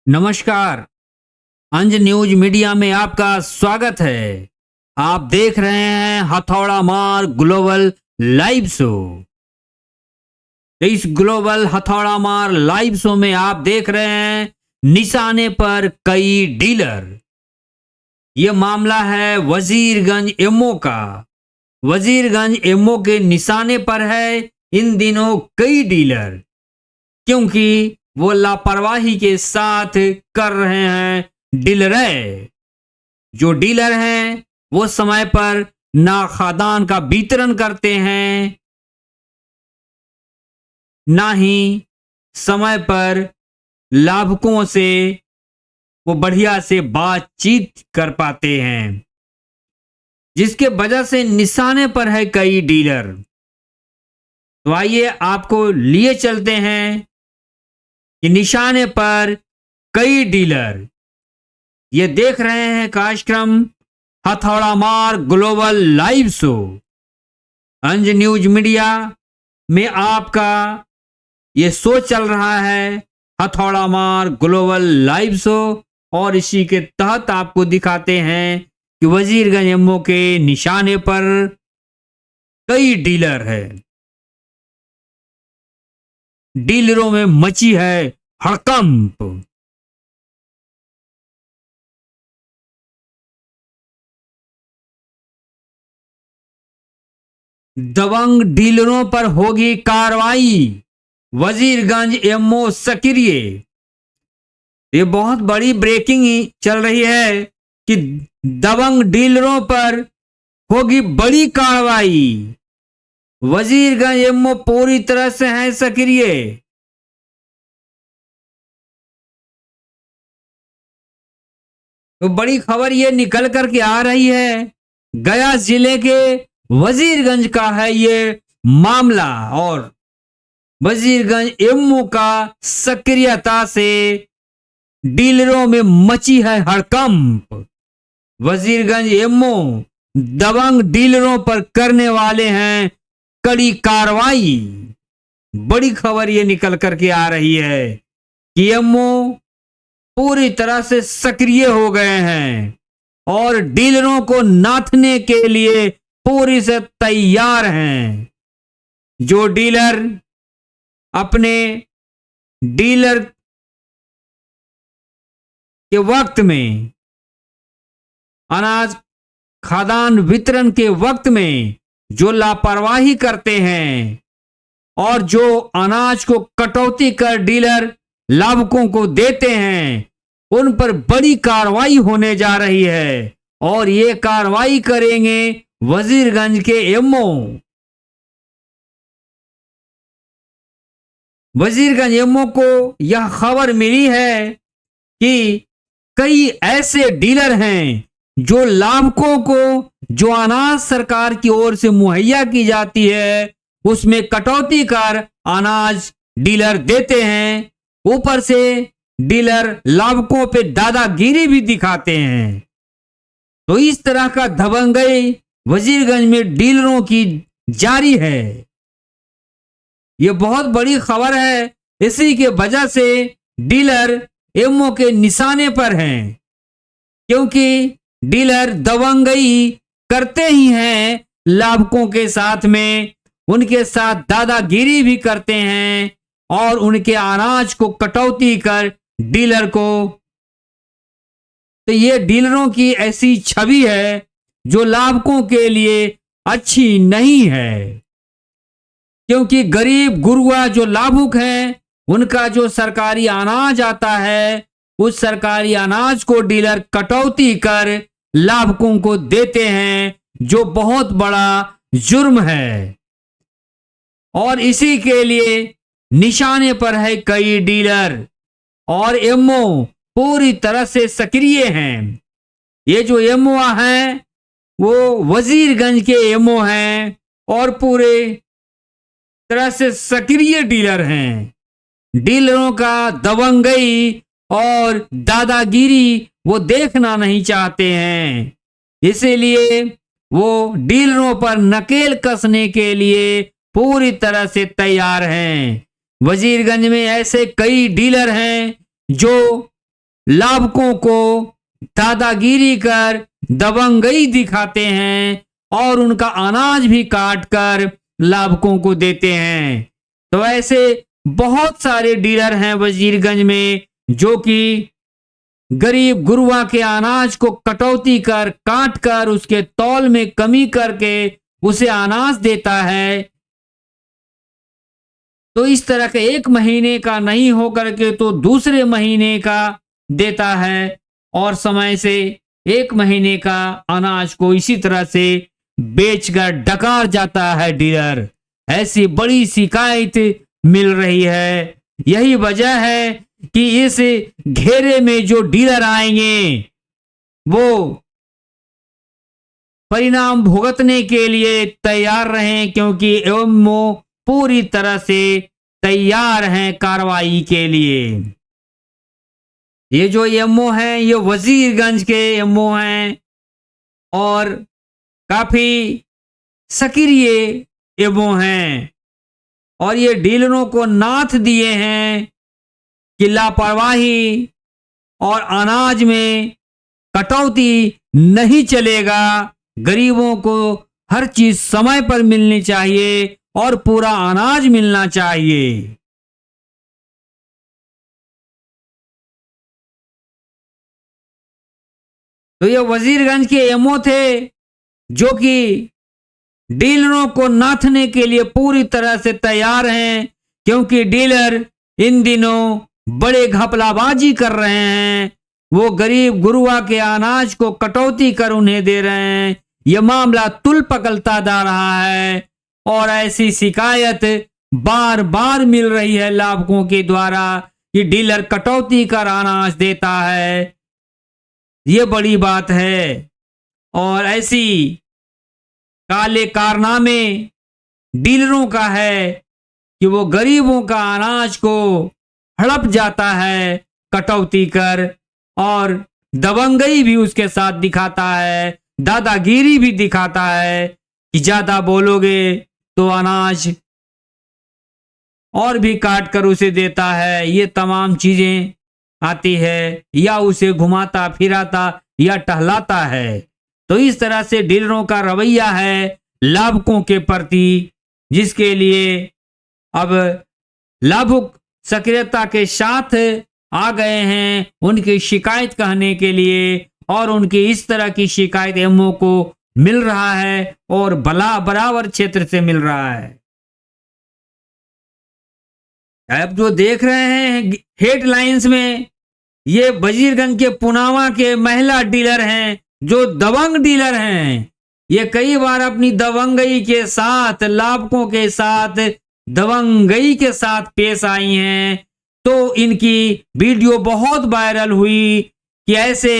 नमस्कार। अंज news media में आपका स्वागत है। आप देख रहे हैं हथौड़ा मार ग्लोबल लाइव शो। इस ग्लोबल हथौड़ा मार लाइव शो में आप देख रहे हैं निशाने पर कई डीलर। यह मामला है वजीरगंज एमओ का। वजीरगंज एमओ के निशाने पर है इन दिनों कई डीलर, क्योंकि वो लापरवाही के साथ कर रहे हैं डीलर। जो डीलर हैं वो समय पर ना खादान का वितरण करते हैं, ना ही समय पर लाभुकों से वो बढ़िया से बातचीत कर पाते हैं, जिसके वजह से निशाने पर है कई डीलर। तो आइए आपको लिए चलते हैं कि निशाने पर कई डीलर। ये देख रहे हैं कार्यक्रम हथौड़ा मार ग्लोबल लाइव शो। अंज न्यूज मीडिया में आपका ये शो चल रहा है हथौड़ा मार ग्लोबल लाइव शो, और इसी के तहत आपको दिखाते हैं कि वजीरगंज एमओ के निशाने पर कई डीलर है। डीलरों में मची है हड़कंप। दबंग डीलरों पर होगी कार्रवाई, वजीरगंज एमओ सक्रिय। ये बहुत बड़ी ब्रेकिंग चल रही है कि दबंग डीलरों पर होगी बड़ी कार्रवाई। वजीरगंज एमओ पूरी तरह से है सक्रिय। तो बड़ी खबर ये निकल करके आ रही है, गया जिले के वजीरगंज का है ये मामला, और वजीरगंज एमओ का सक्रियता से डीलरों में मची है हड़कंप। वजीरगंज एमओ दबंग डीलरों पर करने वाले हैं कड़ी कार्रवाई। बड़ी खबर ये निकल करके आ रही है कि एमओ पूरी तरह से सक्रिय हो गए हैं और डीलरों को नाथने के लिए पूरी से तैयार हैं। जो डीलर अपने डीलर के वक्त में अनाज खाद्यान्न वितरण के वक्त में जो लापरवाही करते हैं और जो अनाज को कटौती कर डीलर लाभुकों को देते हैं, उन पर बड़ी कार्रवाई होने जा रही है। और ये कार्रवाई करेंगे वजीरगंज के एमओ। वजीरगंज एमओ को यह खबर मिली है कि कई ऐसे डीलर हैं जो लाभुकों को जो अनाज सरकार की ओर से मुहैया की जाती है उसमें कटौती कर अनाज डीलर देते हैं। ऊपर से डीलर लाभुकों पे दादागिरी भी दिखाते हैं। तो इस तरह का दबंगई वजीरगंज में डीलरों की जारी है। यह बहुत बड़ी खबर है। इसी के वजह से डीलर एमओ के निशाने पर हैं, क्योंकि डीलर दबंगई करते ही हैं लाभुकों के साथ में, उनके साथ दादागिरी भी करते हैं और उनके अनाज को कटौती कर डीलर को। तो ये डीलरों की ऐसी छवि है जो लाभुकों के लिए अच्छी नहीं है, क्योंकि गरीब गुरुआ जो लाभुक हैं उनका जो सरकारी अनाज आता है उस सरकारी अनाज को डीलर कटौती कर लाभुकों को देते हैं, जो बहुत बड़ा जुर्म है। और इसी के लिए निशाने पर है कई डीलर और एमओ पूरी तरह से सक्रिय हैं। ये जो एमओ हैं वो वजीरगंज के एमओ हैं और पूरे तरह से सक्रिय डीलर हैं। डीलरों का दबंगई और दादागिरी वो देखना नहीं चाहते हैं, इसीलिए वो डीलरों पर नकेल कसने के लिए पूरी तरह से तैयार हैं। वजीरगंज में ऐसे कई डीलर हैं जो लाभुकों को दादागिरी कर दबंगई दिखाते हैं और उनका अनाज भी काट कर लाभुकों को देते हैं। तो ऐसे बहुत सारे डीलर हैं वजीरगंज में जो कि गरीब गुरुआ के अनाज को कटौती कर काट कर उसके तौल में कमी करके उसे अनाज देता है। तो इस तरह के एक महीने का नहीं होकर के तो दूसरे महीने का देता है और समय से एक महीने का अनाज को इसी तरह से बेचकर डकार जाता है डीलर। ऐसी बड़ी शिकायत मिल रही है। यही वजह है कि इस घेरे में जो डीलर आएंगे वो परिणाम भुगतने के लिए तैयार रहें, क्योंकि एमओ पूरी तरह से तैयार हैं कार्रवाई के लिए। ये जो एमओ हैं ये वजीरगंज के एमओ हैं और काफी सक्रिय एमओ हैं और ये डीलरों को नाथ दिए हैं कि लापरवाही और अनाज में कटौती नहीं चलेगा। गरीबों को हर चीज समय पर मिलनी चाहिए और पूरा अनाज मिलना चाहिए। तो ये वजीरगंज के एमओ थे जो कि डीलरों को नाथने के लिए पूरी तरह से तैयार हैं, क्योंकि डीलर इन दिनों बड़े घपलाबाजी कर रहे हैं। वो गरीब गुरुआ के अनाज को कटौती कर उन्हें दे रहे हैं। यह मामला तुल पकड़ता जा रहा है और ऐसी शिकायत बार बार मिल रही है लाभुकों के द्वारा कि डीलर कटौती कर अनाज देता है। ये बड़ी बात है और ऐसी काले कारनामे डीलरों का है कि वो गरीबों का अनाज को हड़प जाता है कटौती कर और दबंगई भी उसके साथ दिखाता है, दादागिरी भी दिखाता है कि ज्यादा बोलोगे तो अनाज और भी काट कर उसे देता है। ये तमाम चीजें आती है या उसे घुमाता फिराता या टहलाता है। तो इस तरह से डीलरों का रवैया है लाभुकों के प्रति, जिसके लिए अब लाभुक सक्रियता के साथ आ गए हैं उनकी शिकायत कहने के लिए और उनकी इस तरह की शिकायत एमओ को मिल रहा है और बराबर क्षेत्र से मिल रहा है। अब जो देख रहे हैं हेडलाइंस में, ये वजीरगंज के पुनावा के महिला डीलर हैं जो दबंग डीलर हैं। ये कई बार अपनी दबंगई के साथ लाभुकों के साथ दबंगई के साथ पेश आई हैं। तो इनकी वीडियो बहुत वायरल हुई कि ऐसे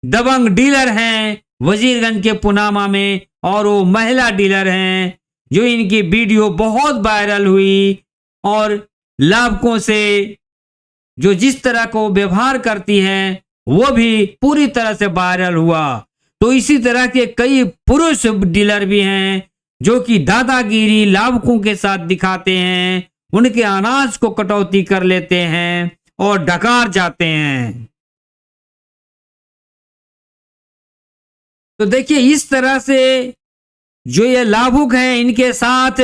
दबंग डीलर हैं वजीरगंज के पुनामा में और वो महिला डीलर हैं जो इनकी वीडियो बहुत वायरल हुई और लाभुकों से जो जिस तरह को व्यवहार करती हैं वो भी पूरी तरह से वायरल हुआ। तो इसी तरह के कई पुरुष डीलर भी हैं जो कि दादागिरी लाभुकों के साथ दिखाते हैं, उनके अनाज को कटौती कर लेते हैं और डकार जाते हैं। तो देखिए इस तरह से जो ये लाभुक हैं इनके साथ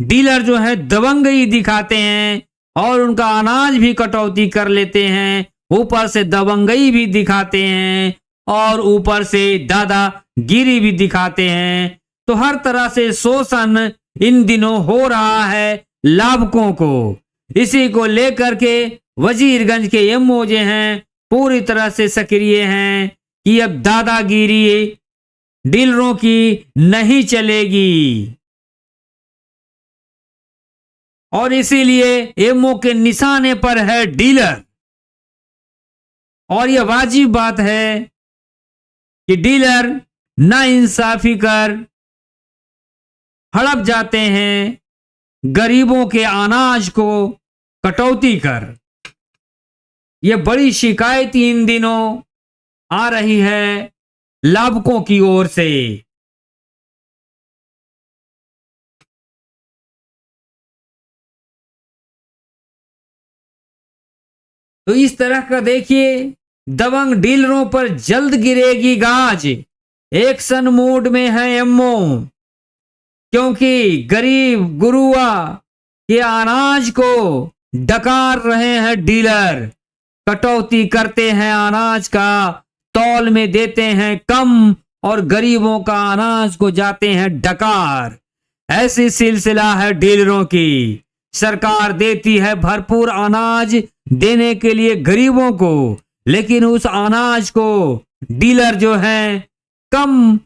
डीलर जो है दबंगई दिखाते हैं और उनका अनाज भी कटौती कर लेते हैं, ऊपर से दबंगई भी दिखाते हैं और ऊपर से दादागिरी भी दिखाते हैं। तो हर तरह से शोषण इन दिनों हो रहा है लाभुकों को। इसी को लेकर के वजीरगंज के एमओ जो हैं पूरी तरह से सक्रिय हैं कि अब दादागिरी डीलरों की नहीं चलेगी और इसीलिए एमओ के निशाने पर है डीलर। और यह वाजिब बात है कि डीलर नाइंसाफी कर हड़प जाते हैं गरीबों के अनाज को कटौती कर। यह बड़ी शिकायत इन दिनों आ रही है लाभुकों की ओर से। तो इस तरह का देखिए दबंग डीलरों पर जल्द गिरेगी गाज। एक्शन मोड में है एमओ, क्योंकि गरीब गुरुआ के अनाज को डकार रहे हैं डीलर। कटौती करते हैं अनाज का, तौल में देते हैं कम और गरीबों का अनाज को जाते हैं डकार। ऐसी सिलसिला है डीलरों की। सरकार देती है भरपूर अनाज देने के लिए गरीबों को, लेकिन उस अनाज को डीलर जो है कम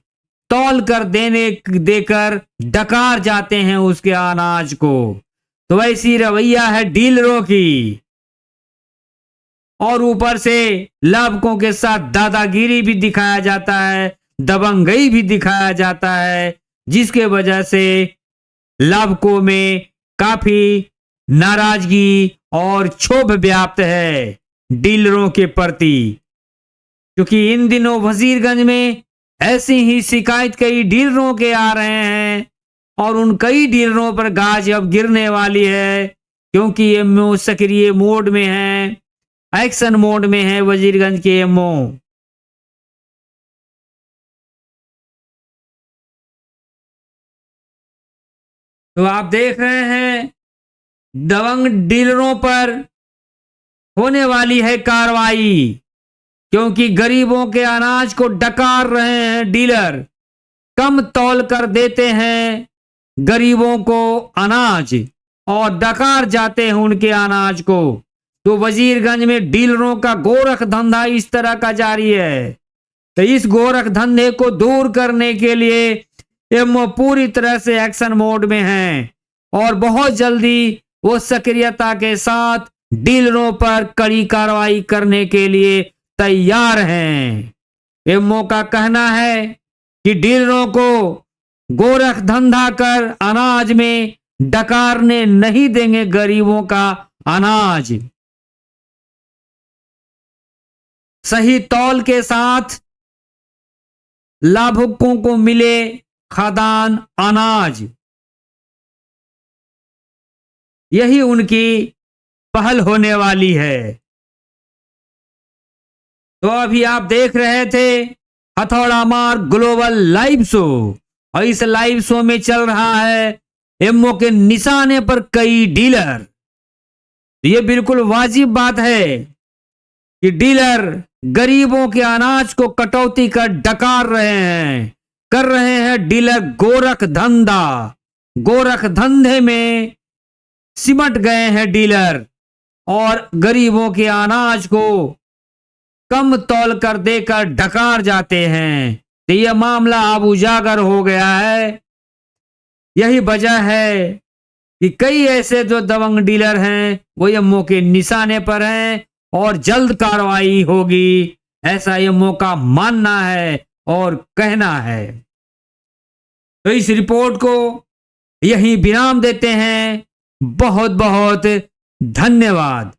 तौल कर देकर डकार जाते हैं उसके अनाज को। तो ऐसी रवैया है डीलरों की। और ऊपर से लाभुकों के साथ दादागिरी भी दिखाया जाता है, दबंगई भी दिखाया जाता है, जिसके वजह से लाभुकों में काफी नाराजगी और क्षोभ व्याप्त है डीलरों के प्रति। क्योंकि इन दिनों वजीरगंज में ऐसी ही शिकायत कई डीलरों के आ रहे हैं और उन कई डीलरों पर गाज अब गिरने वाली है, क्योंकि एमओ सक्रिय मोड में है, एक्शन मोड में है वजीरगंज के एमओ। तो आप देख रहे हैं दबंग डीलरों पर होने वाली है कार्रवाई, क्योंकि गरीबों के अनाज को डकार रहे हैं डीलर। कम तौल कर देते हैं गरीबों को अनाज और डकार जाते हैं उनके अनाज को। तो वजीरगंज में डीलरों का गोरख धंधा इस तरह का जारी है। तो इस गोरख धंधे को दूर करने के लिए एमओ पूरी तरह से एक्शन मोड में है और बहुत जल्दी वो सक्रियता के साथ डीलरों पर कड़ी कार्रवाई करने के लिए तैयार हैं। एमओ का कहना है कि डीलरों को गोरख धंधा कर अनाज में डकारने नहीं देंगे गरीबों का अनाज। सही तौल के साथ लाभुकों को मिले खाद्यान्न अनाज, यही उनकी पहल होने वाली है। तो अभी आप देख रहे थे हथौड़ा मार ग्लोबल लाइव शो, और इस लाइव शो में चल रहा है एमओ के निशाने पर कई डीलर। ये बिल्कुल वाजिब बात है कि डीलर गरीबों के अनाज को कटौती कर डकार रहे हैं, कर रहे हैं डीलर गोरख धंधा। गोरख धंधे में सिमट गए हैं डीलर और गरीबों के अनाज को कम तौल कर देकर डकार जाते हैं। तो यह मामला अब उजागर हो गया है। यही वजह है कि कई ऐसे जो दबंग डीलर हैं वो एमओ के निशाने पर हैं और जल्द कार्रवाई होगी, ऐसा एमओ का मानना है और कहना है। तो इस रिपोर्ट को यहीं विराम देते हैं। बहुत बहुत धन्यवाद।